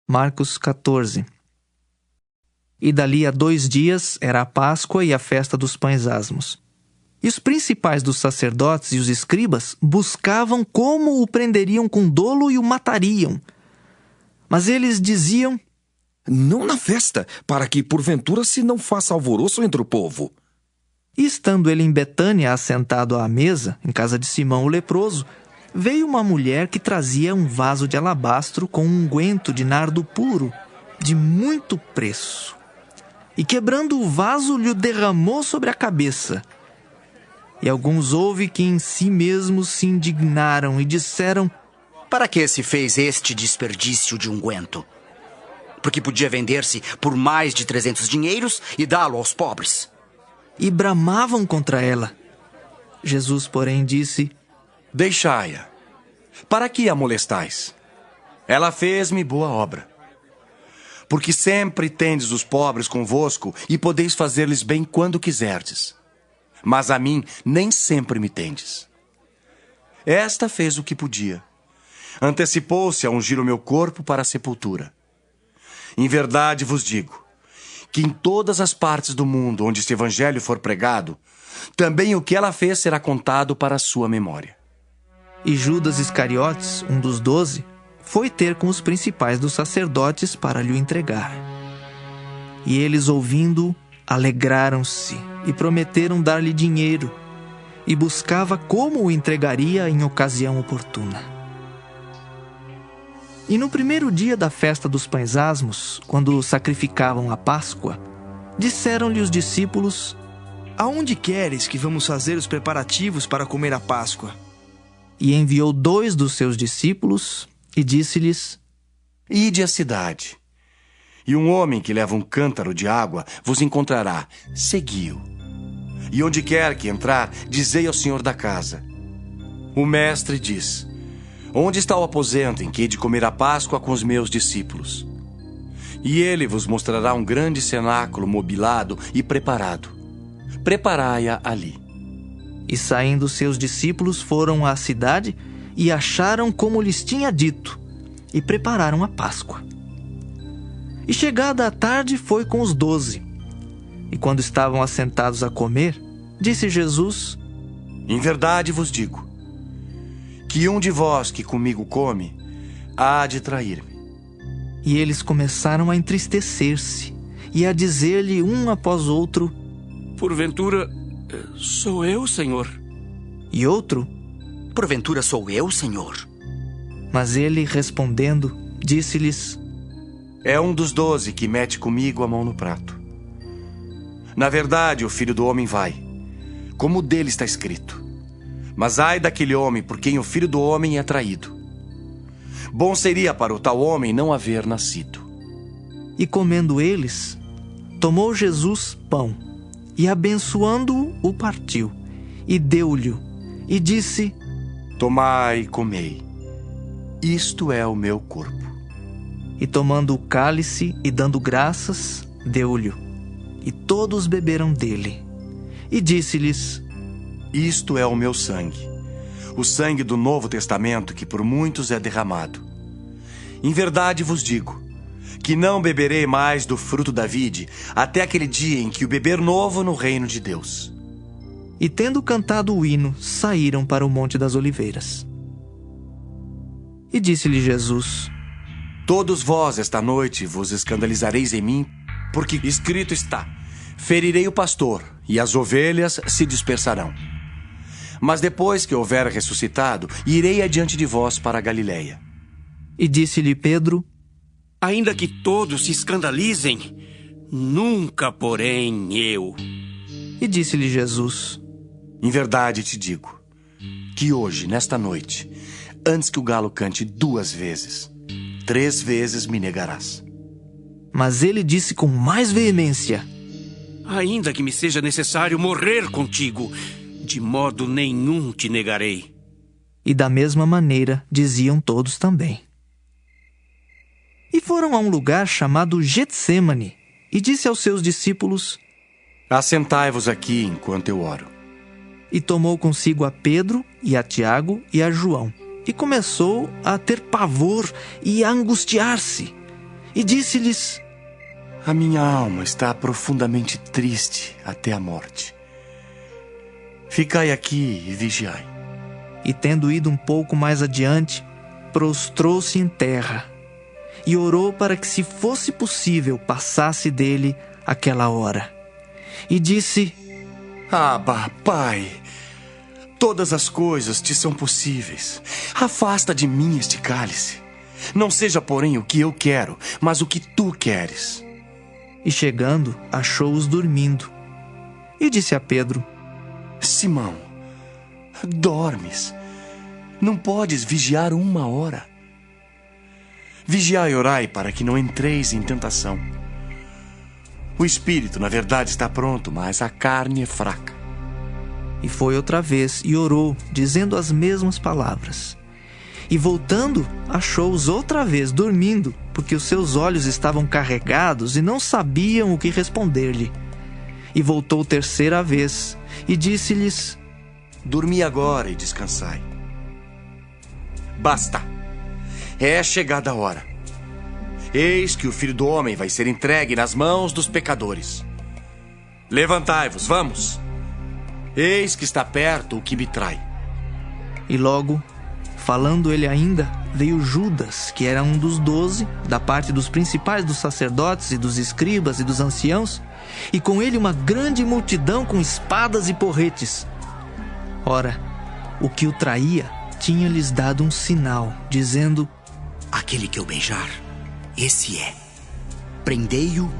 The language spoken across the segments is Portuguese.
Marcos 14. E dali a 2 dias era a Páscoa e a festa dos pães asmos. E os principais dos sacerdotes e os escribas buscavam como o prenderiam com dolo e o matariam. Mas eles diziam: não na festa, para que porventura se não faça alvoroço entre o povo. E estando ele em Betânia, assentado à mesa, em casa de Simão o leproso, veio uma mulher que trazia um vaso de alabastro com um unguento de nardo puro, de muito preço. E quebrando o vaso, lhe o derramou sobre a cabeça. E alguns houve que em si mesmos se indignaram e disseram: para que se fez este desperdício de unguento? Porque podia vender-se por mais de 300 dinheiros e dá-lo aos pobres. E bramavam contra ela. Jesus, porém, disse: deixai-a. Para que a molestais? Ela fez-me boa obra. Porque sempre tendes os pobres convosco e podeis fazer-lhes bem quando quiserdes. Mas a mim nem sempre me tendes. Esta fez o que podia. Antecipou-se a ungir o meu corpo para a sepultura. Em verdade vos digo, que em todas as partes do mundo onde este evangelho for pregado, também o que ela fez será contado para a sua memória. E Judas Iscariotes, um dos 12, foi ter com os principais dos sacerdotes para lhe entregar. E eles, ouvindo-o, alegraram-se e prometeram dar-lhe dinheiro, e buscava como o entregaria em ocasião oportuna. E no primeiro dia da festa dos pães asmos, quando sacrificavam a Páscoa, disseram-lhe os discípulos: aonde queres que vamos fazer os preparativos para comer a Páscoa? E enviou 2 dos seus discípulos e disse-lhes: ide à cidade, e um homem que leva um cântaro de água vos encontrará, segui-o. E onde quer que entrar, dizei ao senhor da casa: o mestre diz: onde está o aposento em que hei de comer a Páscoa com os meus discípulos? E ele vos mostrará um grande cenáculo mobilado e preparado. Preparai-a ali. E saindo seus discípulos foram à cidade e acharam como lhes tinha dito, e prepararam a Páscoa. E chegada a tarde foi com os 12. E quando estavam assentados a comer, disse Jesus: em verdade vos digo, que um de vós que comigo come, há de trair-me. E eles começaram a entristecer-se, e a dizer-lhe um após outro: porventura, sou eu, Senhor? E outro: porventura sou eu, Senhor? Mas ele, respondendo, disse-lhes: é um dos 12 que mete comigo a mão no prato. Na verdade, o Filho do Homem vai, como dele está escrito. Mas ai daquele homem por quem o Filho do Homem é traído. Bom seria para o tal homem não haver nascido. E comendo eles, tomou Jesus pão, e abençoando-o, o partiu, e deu-lhe, e disse: tomai e comei, isto é o meu corpo. E tomando o cálice e dando graças, deu-lhe, e todos beberam dele. E disse-lhes: isto é o meu sangue, o sangue do Novo Testamento que por muitos é derramado. Em verdade vos digo, que não beberei mais do fruto da vide, até aquele dia em que o beber novo no reino de Deus. E tendo cantado o hino, saíram para o Monte das Oliveiras. E disse-lhe Jesus: todos vós esta noite vos escandalizareis em mim, porque escrito está: ferirei o pastor, e as ovelhas se dispersarão. Mas depois que houver ressuscitado, irei adiante de vós para a Galiléia. E disse-lhe Pedro: ainda que todos se escandalizem, nunca, porém, eu. E disse-lhe Jesus: em verdade te digo, que hoje, nesta noite, antes que o galo cante 2 vezes, 3 vezes me negarás. Mas ele disse com mais veemência: ainda que me seja necessário morrer contigo, de modo nenhum te negarei. E da mesma maneira diziam todos também. E foram a um lugar chamado Getsêmani, e disse aos seus discípulos: assentai-vos aqui enquanto eu oro. E tomou consigo a Pedro, e a Tiago, e a João, e começou a ter pavor e a angustiar-se. e disse-lhes: A minha alma está profundamente triste até a morte. Ficai aqui e vigiai. E tendo ido um pouco mais adiante, prostrou-se em terra e orou para que, se fosse possível, passasse dele aquela hora. E disse: Abba, Pai, todas as coisas te são possíveis. Afasta de mim este cálice. Não seja, porém, o que eu quero, mas o que tu queres. E chegando, achou-os dormindo. E disse a Pedro: Simão, dormes? Não podes vigiar 1 hora? Vigiai e orai para que não entreis em tentação. O espírito, na verdade, está pronto, mas a carne é fraca. E foi outra vez e orou, dizendo as mesmas palavras. E voltando, achou-os outra vez dormindo, porque os seus olhos estavam carregados e não sabiam o que responder-lhe. E voltou terceira vez e disse-lhes: Dormi agora e descansai. Basta. É chegada a hora. Eis que o Filho do Homem vai ser entregue nas mãos dos pecadores. Levantai-vos, vamos. Eis que está perto o que me trai. E logo, falando ele ainda, veio Judas, que era um dos 12, da parte dos principais dos sacerdotes e dos escribas e dos anciãos, e com ele uma grande multidão com espadas e porretes. Ora, o que o traía tinha-lhes dado um sinal, dizendo: Aquele que eu beijar, esse é. Prendei-o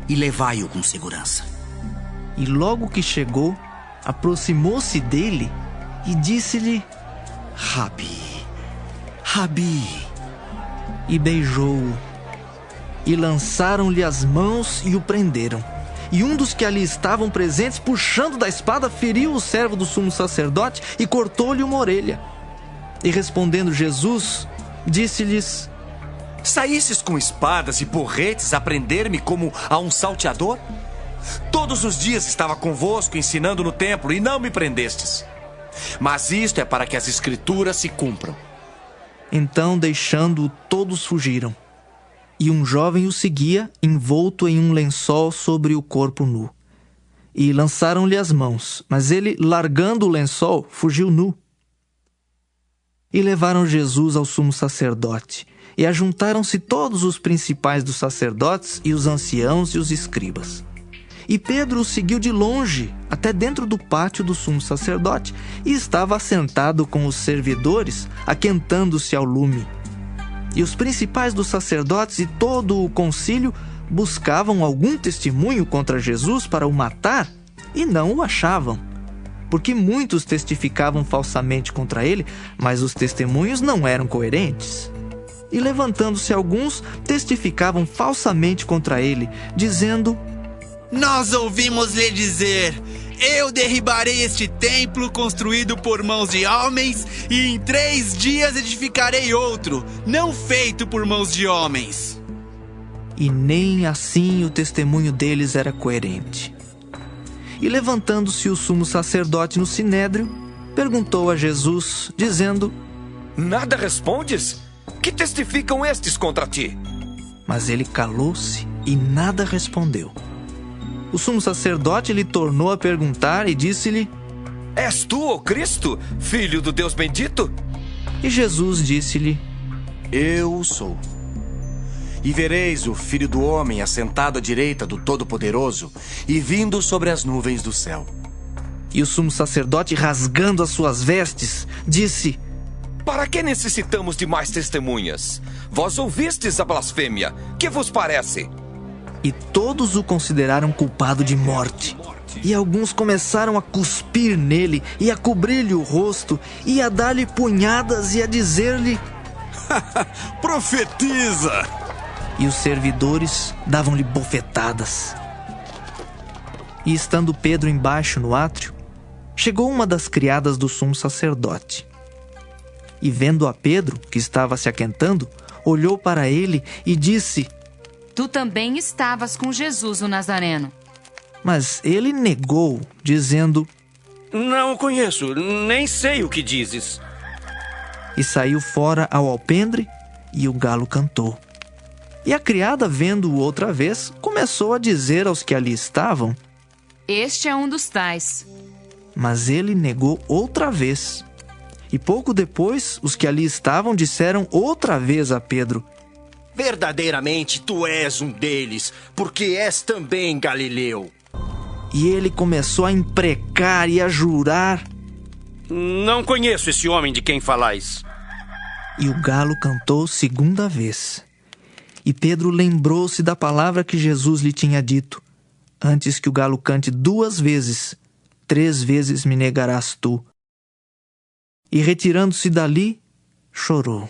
e levai-o com segurança. E logo que chegou, aproximou-se dele e disse-lhe: Rabi, Rabi. E beijou-o. E lançaram-lhe as mãos e o prenderam. E um dos que ali estavam presentes, puxando da espada, feriu o servo do sumo sacerdote e cortou-lhe uma orelha. E respondendo Jesus, disse-lhes: Saístes com espadas e porretes a prender-me como a um salteador? Todos os dias estava convosco ensinando no templo e não me prendestes. Mas isto é para que as escrituras se cumpram. Então, deixando-o, todos fugiram. E um jovem o seguia, envolto em um lençol sobre o corpo nu. E lançaram-lhe as mãos, mas ele, largando o lençol, fugiu nu. E levaram Jesus ao sumo sacerdote. E ajuntaram-se todos os principais dos sacerdotes e os anciãos e os escribas. E Pedro o seguiu de longe, até dentro do pátio do sumo sacerdote, e estava assentado com os servidores, aquentando-se ao lume. E os principais dos sacerdotes e todo o concílio buscavam algum testemunho contra Jesus para o matar, e não o achavam. Porque muitos testificavam falsamente contra ele, mas os testemunhos não eram coerentes. E levantando-se alguns, testificavam falsamente contra ele, dizendo: Nós ouvimos lhe dizer: Eu derribarei este templo construído por mãos de homens, e em 3 dias edificarei outro, não feito por mãos de homens. E nem assim o testemunho deles era coerente. E levantando-se o sumo sacerdote no sinédrio, perguntou a Jesus, dizendo: Nada respondes? Que testificam estes contra ti? Mas ele calou-se e nada respondeu. O sumo sacerdote lhe tornou a perguntar e disse-lhe: És tu, o Cristo, filho do Deus bendito? E Jesus disse-lhe: Eu o sou. E vereis o Filho do Homem assentado à direita do Todo-Poderoso e vindo sobre as nuvens do céu. E o sumo sacerdote, rasgando as suas vestes, disse: Para que necessitamos de mais testemunhas? Vós ouvistes a blasfêmia. Que vos parece? E todos o consideraram culpado de morte. E alguns começaram a cuspir nele, e a cobrir-lhe o rosto, e a dar-lhe punhadas, e a dizer-lhe: Profetiza! E os servidores davam-lhe bofetadas. E estando Pedro embaixo no átrio, chegou uma das criadas do sumo sacerdote. E vendo a Pedro, que estava se aquentando, olhou para ele e disse: Tu também estavas com Jesus o Nazareno. Mas ele negou, dizendo: Não o conheço, nem sei o que dizes. E saiu fora ao alpendre, e o galo cantou. E a criada, vendo-o outra vez, começou a dizer aos que ali estavam: Este é um dos tais. Mas ele negou outra vez. E pouco depois, os que ali estavam disseram outra vez a Pedro: Verdadeiramente tu és um deles, porque és também galileu. E ele começou a imprecar e a jurar. Não conheço esse homem de quem falais. E o galo cantou segunda vez. E Pedro lembrou-se da palavra que Jesus lhe tinha dito: Antes que o galo cante 2 vezes, 3 vezes me negarás tu. E retirando-se dali, chorou.